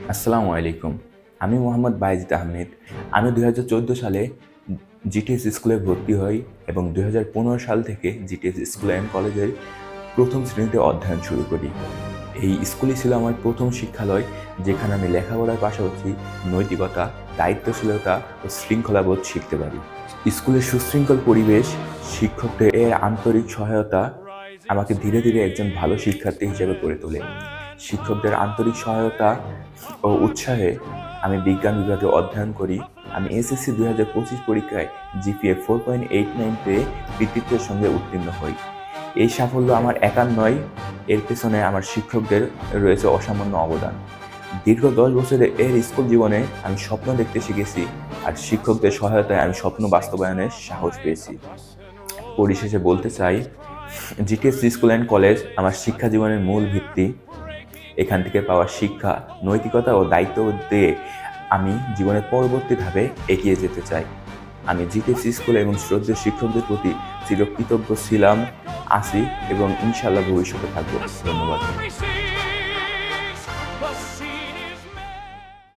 আসসালামু আলাইকুম। আমি মোহাম্মদ বায়েজিদ আহমেদ। আমি ২০১৪ সালে জিটিএস স্কুলে ভর্তি হই এবং ২০১৫ সাল থেকে জিটিএস স্কুল অ্যান্ড কলেজের ১ম শ্রেণীতে অধ্যয়ন শুরু করি। এই স্কুলই ছিল আমার ১ম শিক্ষালয়, যেখানে আমি লেখাপড়ার পাশাপাশি নৈতিকতা, দায়িত্বশীলতা ও শৃঙ্খলাবোধ শিখতে পারি। স্কুলের সুশৃঙ্খল পরিবেশ, শিক্ষকদের আন্তরিক সহায়তা আমাকে ধীরে ধীরে একজন ভালো শিক্ষার্থী হিসেবে গড়ে তোলে। শিক্ষকদের আন্তরিক সহায়তা ও উৎসাহে আমি বিজ্ঞান বিভাগে অধ্যয়ন করি। আমি এসএসসি ২০২৫ পরীক্ষায় জিপিএ 4.89 পেয়ে কৃতিত্বের সঙ্গে উত্তীর্ণ হই। এই সাফল্য আমার একার নয়, এর পেছনে আমার শিক্ষকদের রয়েছে অসামান্য অবদান। দীর্ঘ ১০ বছরের স্কুল জীবনে আমি স্বপ্ন দেখতে শিখেছি, আর শিক্ষকদের সহায়তায় আমি স্বপ্ন বাস্তবায়নের সাহস পেয়েছি। পরিশেষে বলতে চাই, জিটিএস স্কুল অ্যান্ড কলেজ আমার শিক্ষা জীবনের মূল ভিত্তি। এখান থেকে পাওয়া শিক্ষা, নৈতিকতা ও দায়িত্ববোধ দিয়ে আমি জীবনের পরবর্তী ধাপে এগিয়ে যেতে চাই। আমি জিটিএস স্কুল এবং শ্রদ্ধেয় শিক্ষকদের প্রতি চিরকৃতজ্ঞ ছিলাম, আছি এবং ইনশাআল্লাহ ভবিষ্যতে থাকবো। ধন্যবাদ।